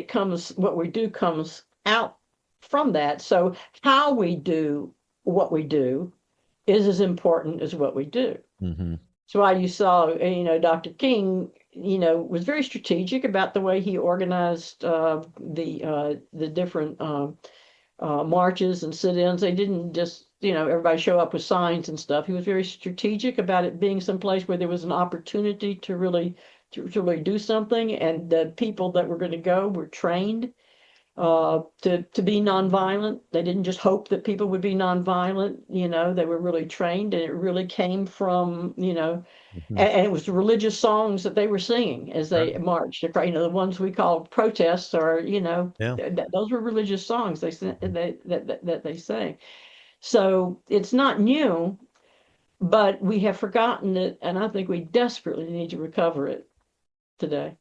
what we do comes out from that. So how we do what we do is as important as what we do. mm-hmm. So why you saw, Dr. King, was very strategic about the way he organized the different marches and sit-ins. They didn't just, everybody show up with signs and stuff. He was very strategic about it being someplace where there was an opportunity to really do something, and the people that were going to go were trained to be nonviolent. They didn't just hope that people would be nonviolent. They were really trained, and it really came from, Mm-hmm. and it was the religious songs that they were singing as they marched. The ones we call protests, or Yeah. those were religious songs that they sang. So it's not new, but we have forgotten it, and I think we desperately need to recover it today.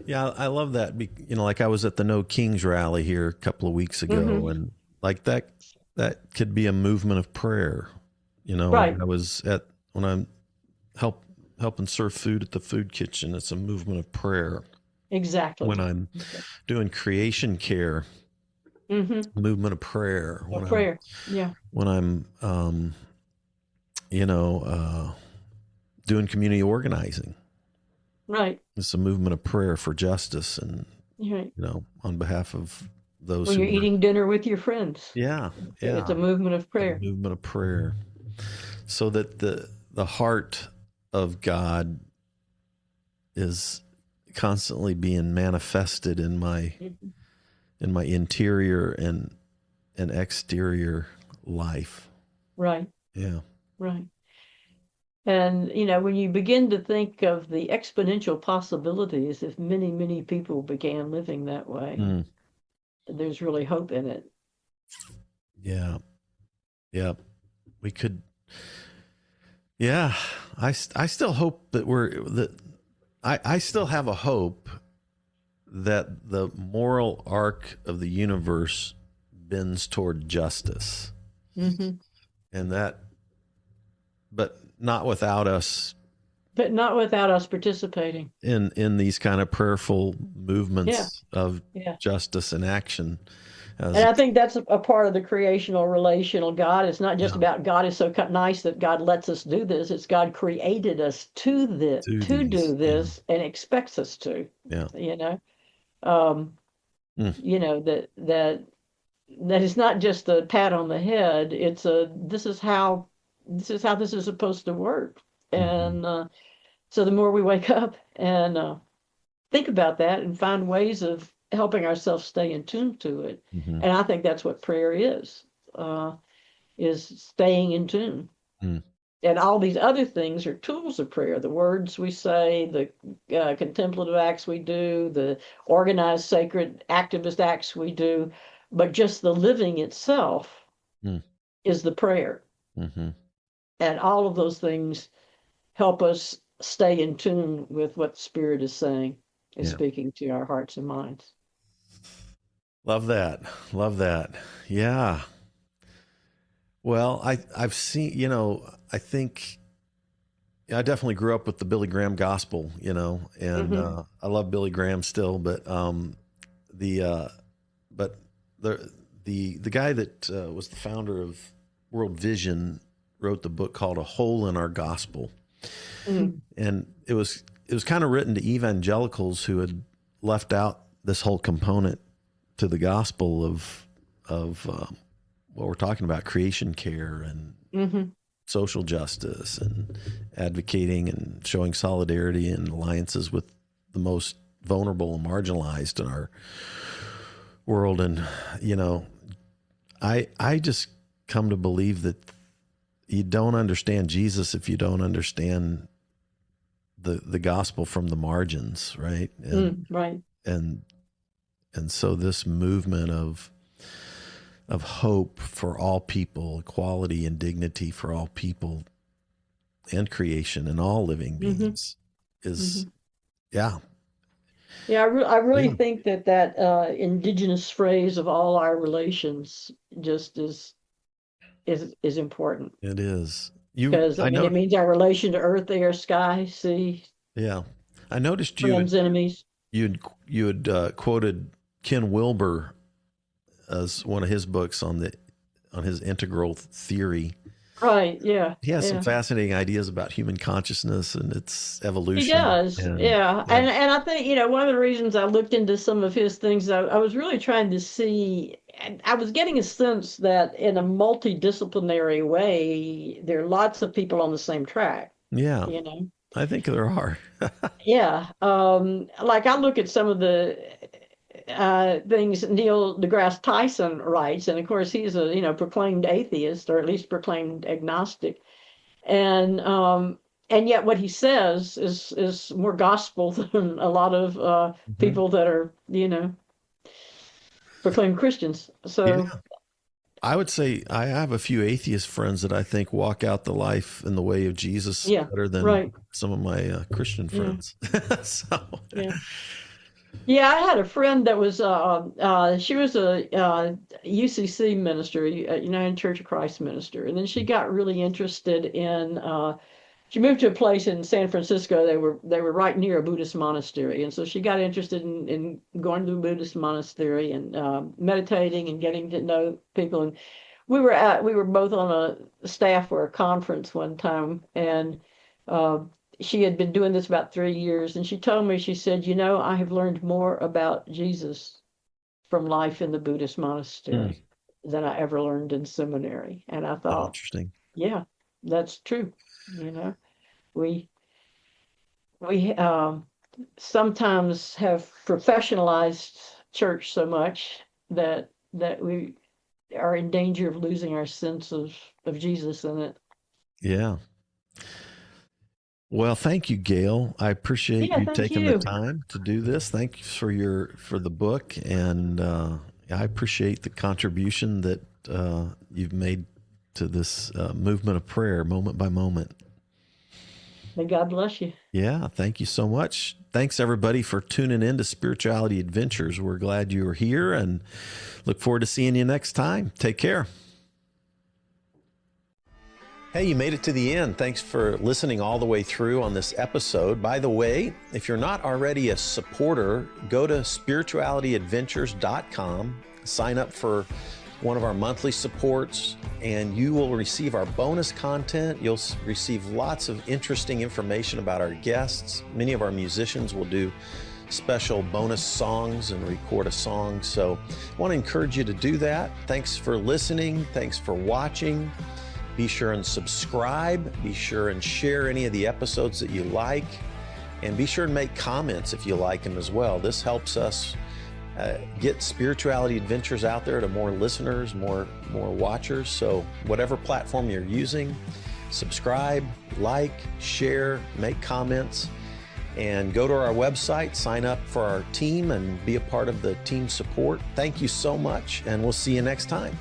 Yeah, I love that. Like I was at the No Kings rally here a couple of weeks ago, Mm-hmm. and like that could be a movement of prayer. Right. I was when I'm helping serve food at the food kitchen, it's a movement of prayer. Exactly. When I'm doing creation care, Mm-hmm. movement of prayer. Prayer. Yeah. When I'm doing community organizing, Right. it's a movement of prayer for justice, and Right. on behalf of those When who you're are, eating dinner with your friends. yeah, It's a yeah, movement of a prayer. movement of prayer, so that the heart of God is constantly being manifested in my interior and exterior life. Right. Yeah. Right. And, when you begin to think of the exponential possibilities, if many, many people began living that way, Mm. there's really hope in it. Yeah. Yeah. We could. Yeah. I still hope that I still have a hope that the moral arc of the universe bends toward justice. Mm-hmm. And but not without us. But not without us participating. In these kind of prayerful movements of Yeah. justice and action. And I think that's a part of the creational, relational God. It's not just about God is so nice that God lets us do this. It's God created us to do this, and expects us to. Yeah. That is not just a pat on the head. It's this is how this is supposed to work. Mm-hmm. And so the more we wake up and think about that and find ways of helping ourselves stay in tune to it. Mm-hmm. And I think that's what prayer is staying in tune. Mm. And all these other things are tools of prayer. The words we say, the contemplative acts we do, the organized sacred activist acts we do, but just the living itself is the prayer. Mm-hmm. And all of those things help us stay in tune with what the Spirit is saying. is Yeah. speaking to our hearts and minds. Love that. Love that. Yeah. Well, I've seen, I think I definitely grew up with the Billy Graham gospel, and Hmm. I love Billy Graham still, but the but the guy that was the founder of World Vision wrote the book called A Hole in Our Gospel. Mm. And it was kind of written to evangelicals who had left out this whole component to the gospel of what we're talking about, creation care and Hmm. social justice and advocating and showing solidarity and alliances with the most vulnerable and marginalized in our world. And I just come to believe that you don't understand Jesus if you don't understand the gospel from the margins, right? Right. And and so this movement of hope for all people, equality and dignity for all people and creation and all living Hmm. beings is, Hmm. yeah, Yeah, I really yeah, think that indigenous phrase of all our relations just is important, it is. because I I mean know, it means our relation to earth, air, sky, sea, yeah, I noticed friends, enemies. you had quoted Ken Wilber as one of his books on his integral theory. Right, yeah, He has some yeah. fascinating ideas about human consciousness and its He evolution. does, And yeah. yeah, And I think, one of the reasons I looked into some of his things, I was really trying to see, and I was getting a sense that in a multidisciplinary way, there are lots of people on the same track, yeah, you know. I think there are. Yeah. Like I look at some of the things Neil deGrasse Tyson writes, and of course he's a, proclaimed atheist, or at least proclaimed agnostic. And yet what he says is more gospel than a lot of Mhm. people that are, proclaimed Christians. Yeah, So I would say I have a few atheist friends that I think walk out the life in the way of Jesus yeah, better than right. some of my Christian Yeah, friends. So, yeah. Yeah, I had a friend that was she was a UCC minister, United Church of Christ minister, and then she got really interested in she moved to a place in San Francisco. They were right near a Buddhist monastery, and so she got interested in going to a Buddhist monastery and meditating and getting to know people. And we were both on a staff for a conference one time, and uh, she had been doing this about 3 years, and she told me, she said, I have learned more about Jesus from life in the Buddhist hmm, monastery than I ever learned in seminary. And I thought, interesting. yeah, that's true. You know, we we sometimes have professionalized church so much that we are in danger of losing our sense of Jesus in it. Yeah. Well, thank you, Gail. I appreciate Yeah, you thank taking the you. time to do this. Thank you for the book, and I appreciate the contribution that you've made to this movement of prayer, moment by moment. May God bless you. Yeah, thank you so much. Thanks everybody for tuning in to Spirituality Adventures. We're glad you were here and look forward to seeing you next time. Take care. Hey, you made it to the end. Thanks for listening all the way through on this episode. By the way, if you're not already a supporter, go to spiritualityadventures.com, sign up for one of our monthly supports, and you will receive our bonus content. You'll receive lots of interesting information about our guests. Many of our musicians will do special bonus songs and record a song. So I want to encourage you to do that. Thanks for listening. Thanks for watching. Be sure and subscribe. Be sure and share any of the episodes that you like. And be sure and make comments if you like them as well. This helps us get Spirituality Adventures out there to more listeners, more watchers. So whatever platform you're using, subscribe, like, share, make comments, and go to our website, sign up for our team, and be a part of the team support. Thank you so much, and we'll see you next time.